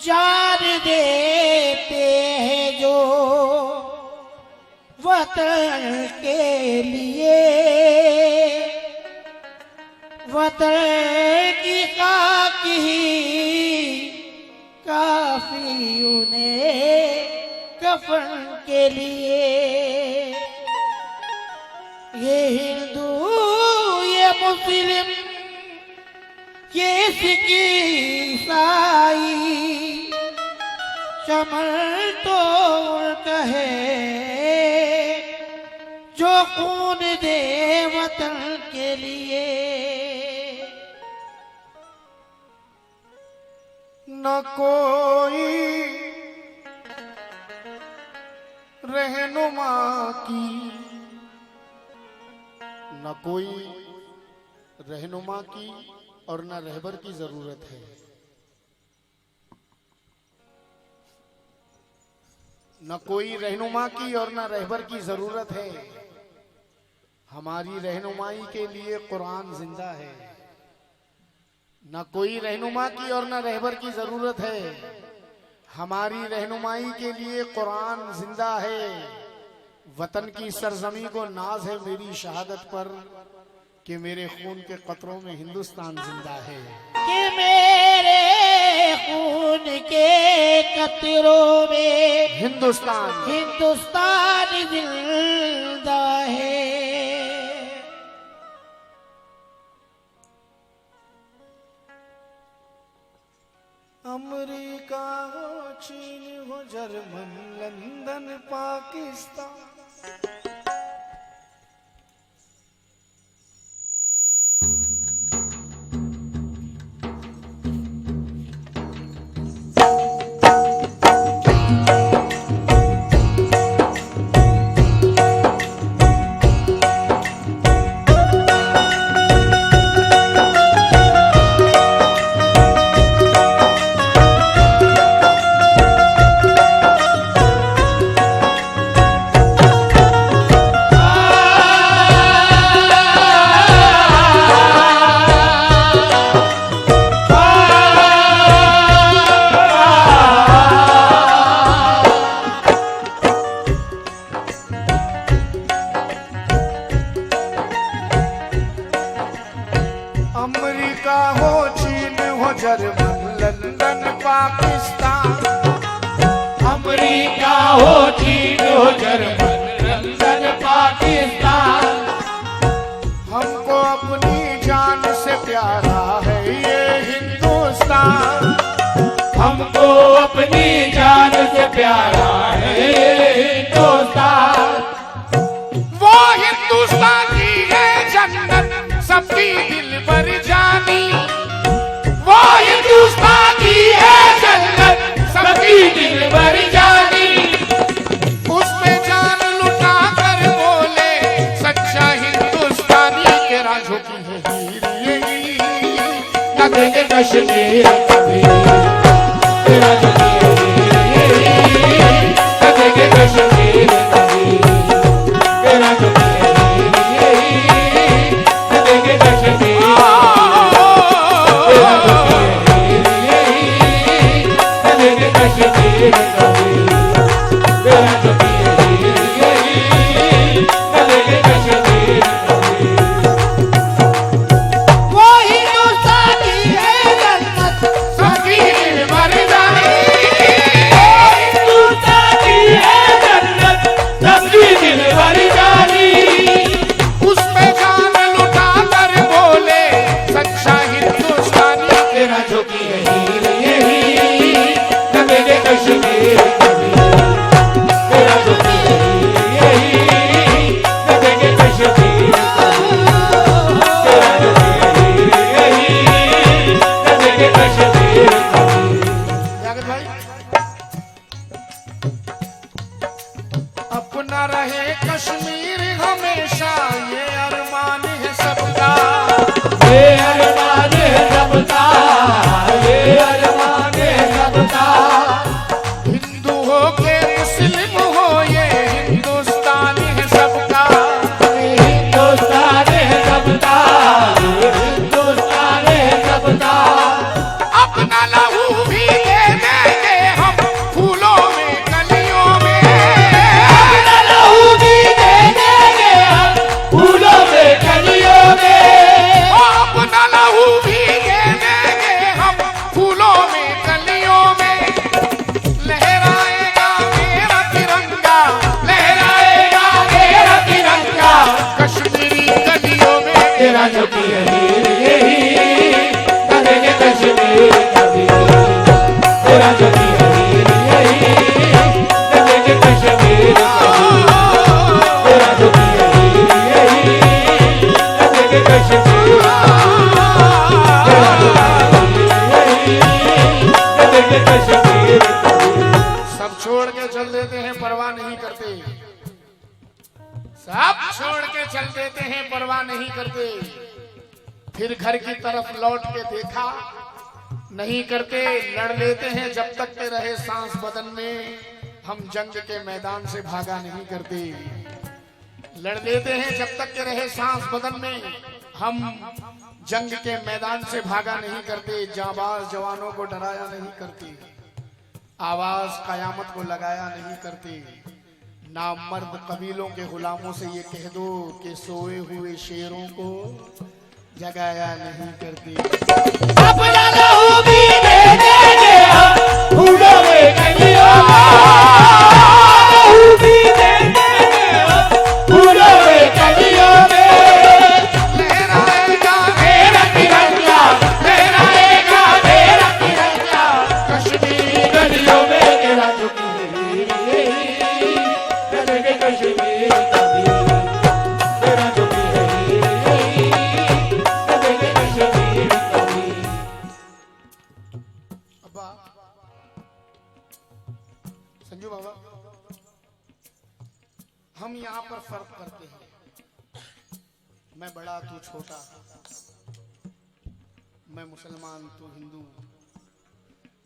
जान देते हैं जो वतन के लिए, वतन की खाक ही काफी उन्हें कफन के लिए। ये हिंदू ये मुस्लिम ये सिख ईसाई चमन तो उनका है जो खून दे वतन के लिए। न कोई रहनुमा की, न कोई रहनुमा की और न रहबर की जरूरत है। न कोई रहनुमा की और न रहबर की जरूरत है। हमारी रहनुमाई के लिए कुरान जिंदा है। न कोई रहनुमा की और न रहबर की जरूरत है। हमारी रहनुमाई के लिए कुरान जिंदा है। वतन की सरजमी को नाज है मेरी शहादत पर कि मेरे खून के कतरों में हिंदुस्तान जिंदा है। कि मेरे खून के कतरों में हिंदुस्तान जिंदा है। अमेरिका हो चीन हो जर्मन लंदन पाकिस्तान, अमेरिका हो चीन हो जर्मन लंदन पाकिस्तान, अमेरिका हो चीन हो जर्मन लंदन पाकिस्तान, हमको अपनी जान से प्यारा है ये हिंदुस्तान। हमको अपनी जान से प्यारा है हिंदुस्तान। वो हिंदुस्तान की है जन्नत सबकी दिल पर जानी। वो हिंदुस्तान की है जन्नत सबकी दिल भर जानी। उसमें जान लुटा कर बोले सच्चा हिंदुस्तानी के राजों की है हीर ये न देंगे कश्मीर कभी, तेरा जो न देंगे कश्मीर कभी, तेरा जो न देंगे कश्मीर, तेरा जो न देंगे कश्मीर कभी, तेरा जो न देंगे कश्मीर कभी। वो हिंदुस्तानी है जन्नत सबकी दिल भर जानी। हिंदुस्तानी है जन्नत सबकी दिल भर जानी। उसमें जान लुटा कर बोले सच्चा हिंदुस्तानी तेरा जो की है हीर यही न देंगे कश्मीर कभी, तेरा जो की है हीर यही न देंगे कश्मीर कभी, तेरा जो की है हीर यही न देंगे कश्मीर कभी। जागत भाई अपना रहे कश्मीर हमेशा ये अरमान है सबका। ये अरमान है सबका, ये अरमान है सबका। हिंदू हो के मुस्लिम हो ये हिंदुस्तानी है सबका। हिंदुस्तान चल देते हैं, परवाह नहीं करते। फिर घर की तरफ लौट के देखा, नहीं करते, लड़ लेते हैं जब तक के रहे सांस बदन में। हम जंग के मैदान से भागा नहीं करते, लड़ लेते हैं जब तक के रहे सांस बदन में। हम जंग के मैदान से भागा नहीं करते, जाबाज जवानों को डराया नहीं करते, आवाज कयामत को लगाया नहीं करते। नामर्द कबीलों के गुलामों से ये कह दो कि सोए हुए शेरों को जगाया नहीं करते। अपना लहू भी दे देंगे हम फूलों में कलियों लहू भी दे देंगे हम फूलों में कलियों में। लहराएगा मेरा तिरंगा लहराएगा मेरा तिरंगा कश्मीर गलियों में तेरा कश्मीर कश्मीर तेरा जो संजू बाबा, हम यहाँ पर फर्क करते हैं, मैं बड़ा तू छोटा, मैं मुसलमान तू हिंदू,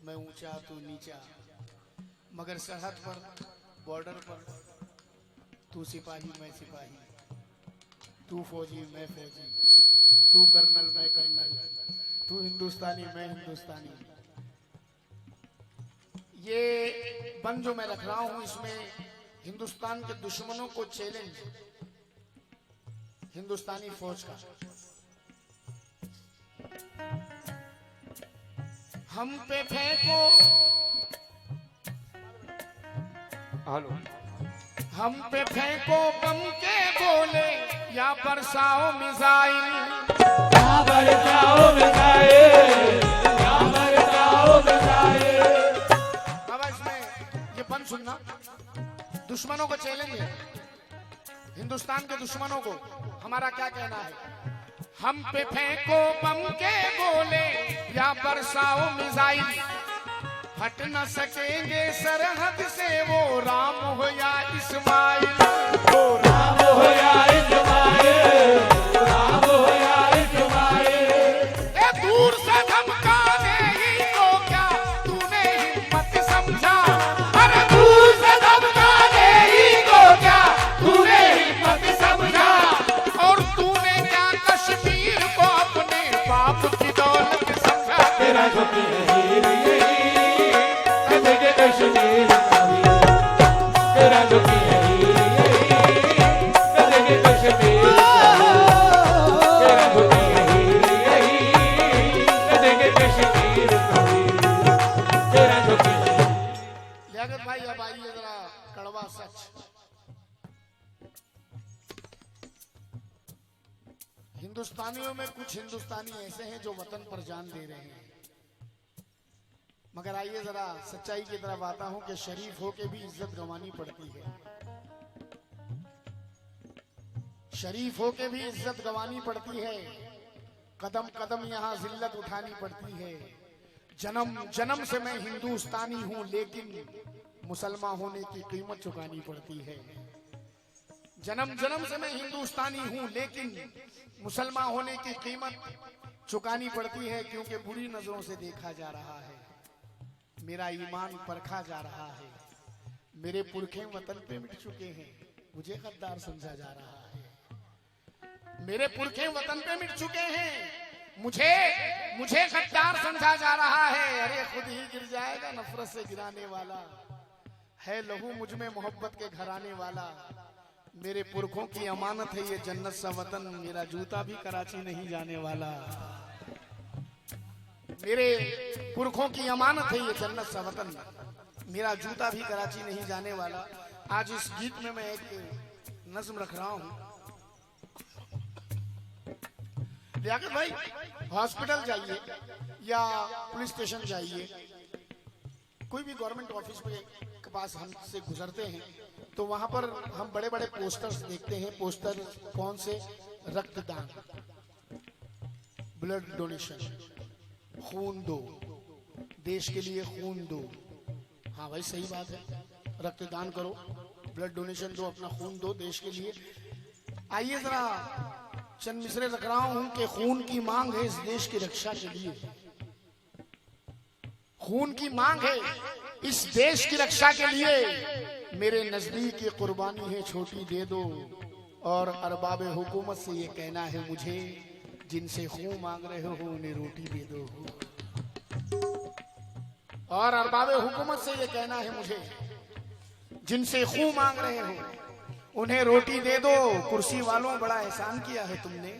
मैं ऊंचा तू नीचा। मगर सरहद पर, बॉर्डर पर तू सिपाही मैं सिपाही, तू फौजी मैं फौजी, तू कर्नल मैं कर्नल, तू हिंदुस्तानी मैं हिंदुस्तानी। ये बन जो मैं रख रहा हूं, इसमें हिंदुस्तान के दुश्मनों को चैलेंज, हिंदुस्तानी फौज का। हम पे फेंको, हेलो, हम पे फेंको बम के गोले या बरसाओ मिसाइल, यहाँ बरसाओ मिसाइल, यहाँ बरसाओ मिसाइल। बाबा इसमें ये बन सुनना, दुश्मनों को चैलेंज है, हिंदुस्तान के दुश्मनों को हमारा क्या कहना है। हम पे फेंको बम के गोले या बरसाओ मिसाइल, हट न सकेंगे सरहद से वो राम हो या इस्माइल, वो राम हो या इस्माइल, राम हो या इस्माइल। ए दूर से धमकाने ही को क्या तूने हिम्मत समझा, अरे दूर से धमकाने ही को क्या तूने हिम्मत समझा। और तूने क्या कश्मीर को अपने बाप की दौलत समझा। तेरा जो कश्मीर यही कदेंगे कश्मीर कभी, तेरा जो कश्मीर यही कदेंगे कश्मीर कभी, तेरा जो कश्मीर यही कदेंगे कश्मीर कभी, तेरा जो कश्मीर। लियाकत भाई अब आइए जरा कड़वा सच। हिंदुस्तानियों में कुछ हिंदुस्तानी ऐसे हैं जो वतन पर जान दे रहे हैं, मगर आइए जरा सच्चाई की तरफ आता हूं कि शरीफ होके भी इज्जत गंवानी पड़ती है, शरीफ होके भी इज्जत गंवानी पड़ती है, कदम कदम यहाँ जिल्लत उठानी पड़ती है। जन्म जन्म से मैं हिंदुस्तानी हूं, लेकिन मुसलमान होने की कीमत चुकानी पड़ती है। जन्म जन्म से मैं हिंदुस्तानी हूं, लेकिन मुसलमान होने की कीमत चुकानी पड़ती है, क्योंकि बुरी नजरों से देखा जा रहा है, मेरा ईमान परखा जा रहा है, मेरे पुरखे वतन पे मिट चुके हैं, मुझे गद्दार समझा जा रहा है। मेरे पुरखे वतन पे मिट चुके हैं, मुझे गद्दार समझा जा रहा है। अरे खुद ही गिर जाएगा नफरत से गिराने वाला, है लहू मुझ में मोहब्बत के घराने वाला। मेरे पुरखों की अमानत है ये जन्नत सा वतन, मेरा जूता भी कराची नहीं जाने वाला। मेरे पुरखों की अमानत है ये जन्नत सा वतन, मेरा जूता भी कराची नहीं जाने वाला। आज इस गीत में मैं एक नज्म रख रहा हूं। लियाकत भाई, हॉस्पिटल जाइए या पुलिस स्टेशन जाइए, कोई भी गवर्नमेंट ऑफिस के पास हमसे गुजरते हैं तो वहां पर हम बड़े बड़े पोस्टर्स देखते हैं। पोस्टर कौन से? रक्तदान, ब्लड डोनेशन, खून दो, देश के लिए खून दो। हाँ भाई सही बात है, रक्तदान करो, ब्लड डोनेशन दो, अपना खून दो देश के लिए। आइए जरा चंद मिसरे रख रहा हूं कि खून की मांग है इस देश की रक्षा के लिए, खून की मांग है इस देश की रक्षा के लिए। मेरे नजदीक ये कुर्बानी है छोटी दे दो, और अरबाब हुकूमत से ये कहना है मुझे, जिनसे खून मांग रहे हो उन्हें रोटी दे दो। और अरबाब हुकूमत से ये कहना है मुझे, जिनसे खून मांग रहे हो उन्हें रोटी दे दो। कुर्सी वालों बड़ा एहसान किया है तुमने,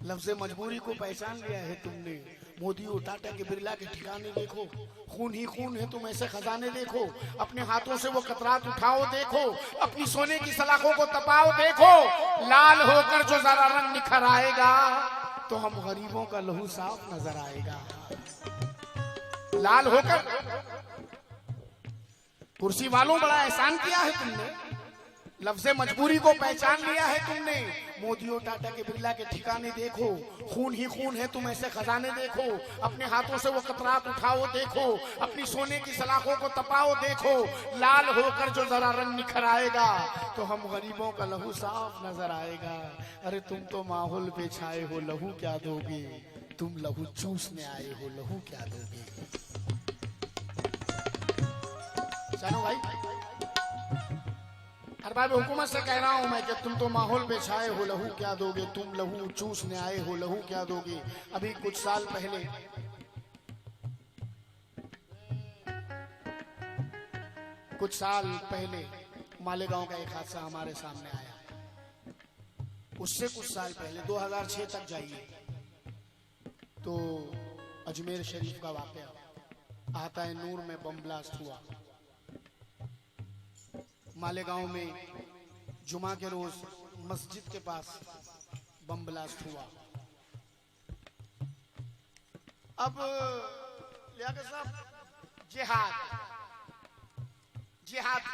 लफ्ज़ मजबूरी को पहचान लिया है तुमने। मोदी और टाटा के बिरला के ठिकाने देखो, खून ही खून है तुम ऐसे खजाने देखो। अपने हाथों से वो कतरात उठाओ देखो, अपनी सोने की सलाखों को तपाओ देखो। लाल होकर जो जरा रंग निखर आएगा तो हम गरीबों का लहू साफ नजर आएगा। लाल होकर कुर्सी वालों बड़ा एहसान किया है तुमने, लफ्ज़ मजबूरी को पहचान लिया है तुमने। मोदी और टाटा के बिरला के ठिकाने देखो, खून ही खून है तुम ऐसे खजाने देखो। अपने हाथों से वो कतरात उठाओ देखो, अपनी सोने की सलाखों को तपाओ देखो। लाल होकर जो जरा रंग निखर आएगा तो हम गरीबों का लहू साफ नजर आएगा। अरे तुम तो माहौल पे छाए हो, लहू क्या दोगे? तुम लहू चूसने आए हो, लहू क्या दोगे? चलो भाई, अरबाब हुकूमत से कह रहा हूं मैं कि तुम तो माहौल पे छाए हो, लहू क्या दोगे? तुम लहू चूसने आए हो, लहू क्या दोगे? अभी कुछ साल पहले मालेगांव का एक हादसा हमारे सामने आया। उससे कुछ साल पहले 2006 तक जाइए तो अजमेर शरीफ का वाकया आता है। नूर में बम ब्लास्ट हुआ। मालेगांव में जुमा के रोज मस्जिद के पास बम ब्लास्ट हुआ। अब लियाकत साहब, जिहाद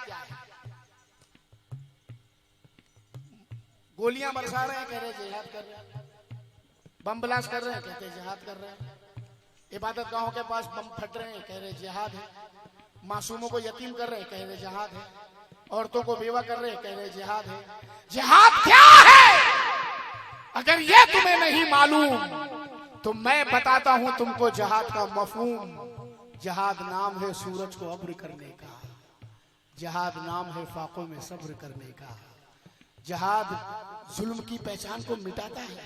क्या है? गोलियां बरसा रहे हैं, कह रहे जिहाद कर रहे हैं। बम ब्लास्ट कर रहे हैं, कहते जिहाद कर रहे हैं। इबादत गाहों के पास बम फट रहे हैं, कह रहे जिहाद है। मासूमों को यतीम कर रहे हैं, कह रहे जिहाद है। औरतों को बेवा कर रहे हैं, कह रहे जिहाद है। जिहाद क्या है? अगर ये तुम्हें नहीं मालूम तो मैं बताता हूं तुमको जिहाद का मफहूम। जिहाद नाम है सूरज को अब्र करने का, जिहाद नाम है फाकों में सब्र करने का। जिहाद जुल्म की पहचान को मिटाता है,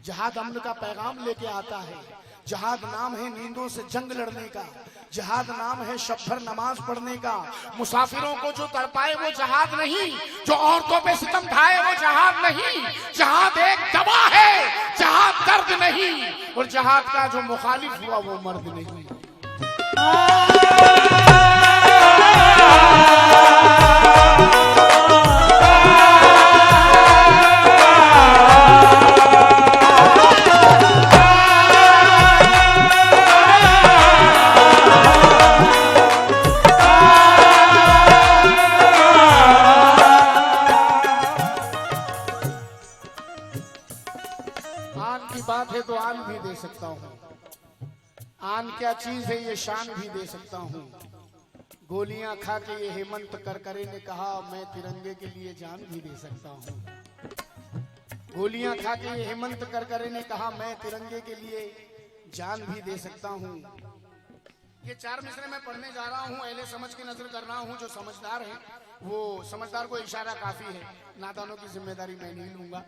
जिहाद अमन का पैगाम लेके आता है। जिहाद नाम है नींदों से जंग लड़ने का, जिहाद नाम है शब भर नमाज पढ़ने का। मुसाफिरों को जो तड़पाए वो जिहाद नहीं, जो औरतों पे सितम ढाए वो जिहाद नहीं। जिहाद एक दवा है, जिहाद दर्द नहीं। और जिहाद का जो मुखालिफ हुआ वो मर्द नहीं। आन क्या चीज है ये शान भी दे सकता हूँ। गोलियां खा के ये हेमंत करकरे ने कहा मैं तिरंगे के लिए जान भी दे सकता हूँ। गोलियां खा के ये हेमंत करकरे ने कहा मैं तिरंगे के लिए जान भी दे सकता हूँ। ये चार मिसरे मैं पढ़ने जा रहा हूँ, अहले समझ की नजर कर रहा हूँ। जो समझदार है वो समझदार को इशारा काफी है, नादानों की जिम्मेदारी मैं नहीं लूंगा।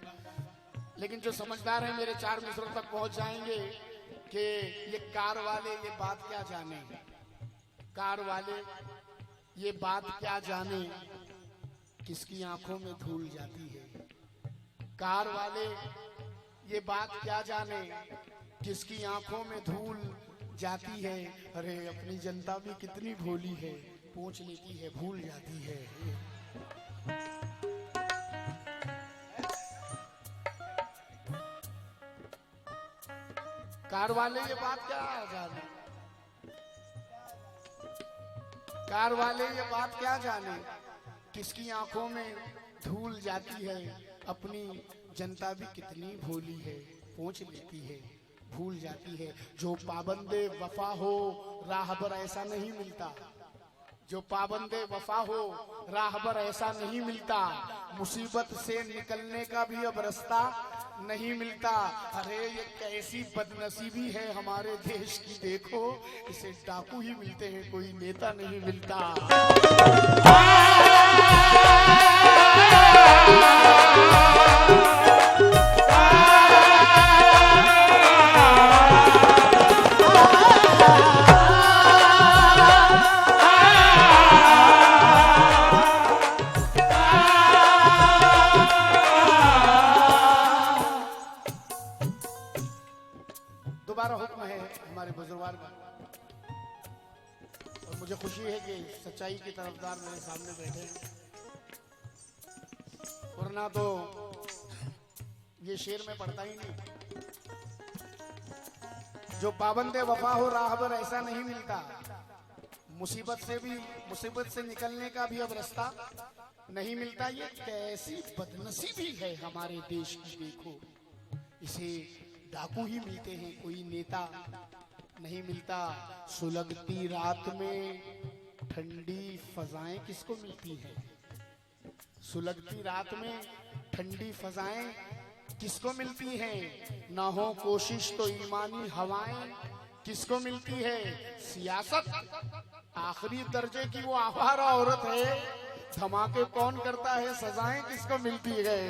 लेकिन जो समझदार है मेरे चार मिसरों तक पहुंच जाएंगे कि ये कार वाले ये बात क्या जाने, कार वाले ये बात क्या जाने, किसकी आंखों में धूल जाती है। कार वाले ये बात क्या जाने, किसकी आंखों में धूल जाती है। अरे अपनी जनता भी कितनी भोली है, पूछ लेती है भूल जाती है। कार वाले ये बात क्या जाने, कार वाले ये बात क्या जाने, किसकी आंखों में धूल जाती है। अपनी जनता भी कितनी भोली है, पूछ लेती है भूल जाती है। जो पाबंदे वफा हो राह पर ऐसा नहीं मिलता, जो पाबंदे वफा हो राहबर ऐसा नहीं मिलता, मुसीबत से निकलने का भी अब रास्ता नहीं मिलता। अरे ये कैसी बदनसीबी है हमारे देश की, देखो इसे डाकू ही मिलते हैं, कोई नेता नहीं मिलता। दोबारा हुक्म है हमारे बुजुर्गान का, और मुझे खुशी है कि सच्चाई के तरफदार मेरे सामने बैठे हैं, वरना तो ये शेर में पढ़ता ही नहीं। जो पाबंदे वफा हो राहबर ऐसा नहीं मिलता, मुसीबत से निकलने का भी अब रास्ता नहीं मिलता। ये कैसी बदनसीबी है हमारे देश की, देखो इसे डाकू ही मिलते हैं, कोई नेता नहीं मिलता। सुलगती रात में ठंडी फजाएं किसको मिलती है? सुलगती रात में ठंडी फजाएं किसको मिलती हैं? ना हो कोशिश तो ईमानी हवाएं किसको मिलती है? सियासत आखिरी दर्जे की वो आवारा औरत है, धमाके कौन करता है, सजाएं किसको मिलती है?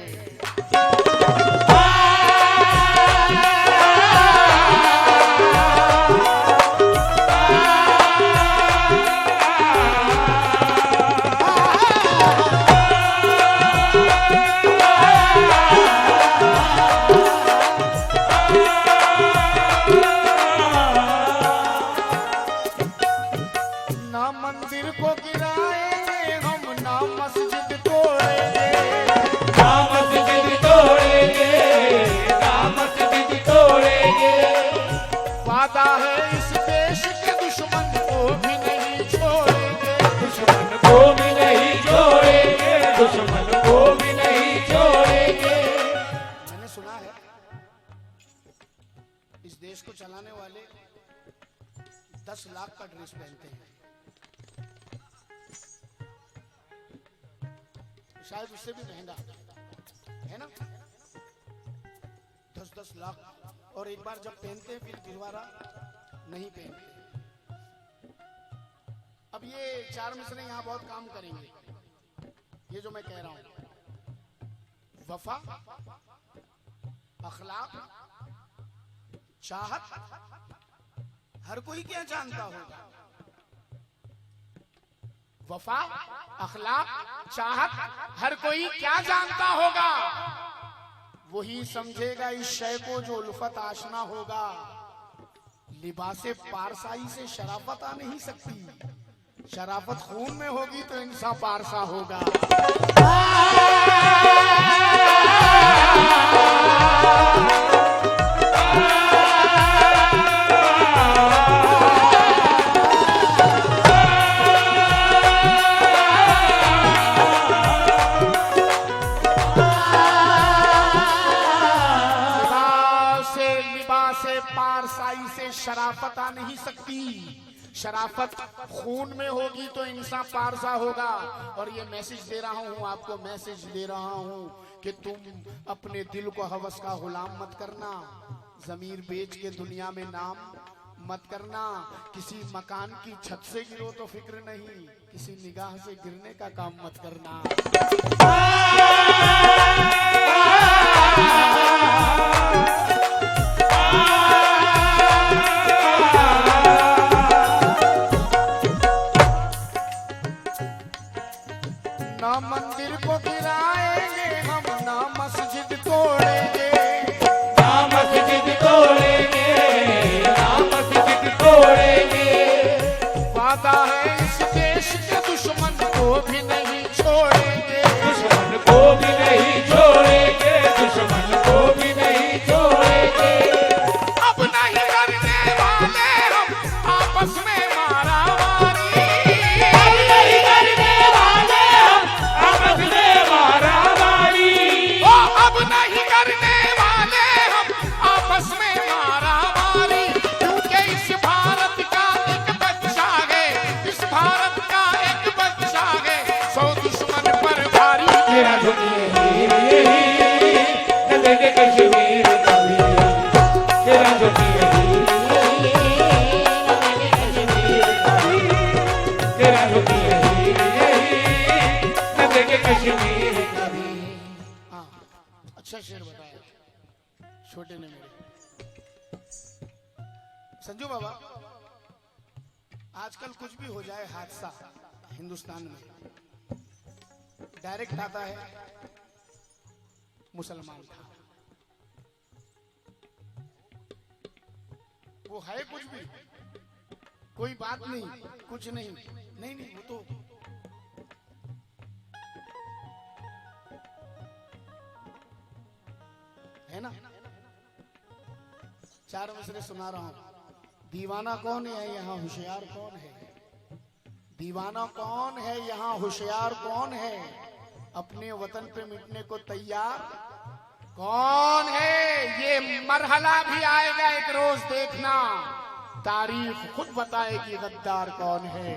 ना मंदिर को गिराएंगे हम, ना मस्जिद तोड़ेंगे, ना मस्जिद तोड़ेंगे, ना मस्जिद तोड़ेंगे। वादा है इस देश के दुश्मन को भी नहीं छोड़ेंगे, दुश्मन को भी नहीं छोड़ेंगे, दुश्मन को भी नहीं छोड़ेंगे। मैंने सुना है इस देश को चलाने वाले 10 लाख का ड्रेस पहनते हैं, शायद उससे भी महंगा है ना, 10-10 लाख। और एक बार जब पहनते हैं फिर दोबारा नहीं पहनते। अब ये 4 मिसरे यहाँ बहुत काम करेंगे, ये जो मैं कह रहा हूं, वफा, अखलाक, चाहत, हर कोई क्या जानता होगा? वफा, अखलाक, चाहत, हर कोई क्या जानता होगा? वही समझेगा इस शय को जो उल्फत आशना होगा। लिबासे पारसाई से शराफत आ नहीं सकती, शराफत खून में होगी तो इंसान पारसा होगा। पारसाई से शराफत आ नहीं सकती, शराफत खून में होगी तो इंसान पारसा होगा। और ये मैसेज दे रहा हूँ आपको, मैसेज दे रहा हूँ कि तुम अपने दिल को हवस का गुलाम मत करना, जमीर बेच के दुनिया में नाम मत करना। किसी मकान की छत से गिरो तो फिक्र नहीं, किसी निगाह से गिरने का काम मत करना। ना मंदिर को गिराएंगे हम, ना मस्जिद तोड़ेंगे, ना मस्जिद तोड़ेंगे, ना मस्जिद तोड़ेंगे। वादा है इस देश के दुश्मन को भी नहीं छोड़ेंगे, दुश्मन को भी नहीं छोटे ने मेरे। संजू बाबा, आजकल कुछ भी हो जाए हादसा हिंदुस्तान में, डायरेक्ट आता है मुसलमान था। वो है कुछ भी, कोई बात नहीं, कुछ नहीं, नहीं नहीं, वो तो है ना। चार मिसरे सुना रहा हूं। दीवाना कौन है यहाँ, होशियार कौन है? दीवाना कौन है यहाँ, होशियार कौन है? अपने वतन पे मिटने को तैयार कौन है? ये मरहला भी आएगा एक रोज, देखना, तारीख खुद बताएगी गद्दार कौन है।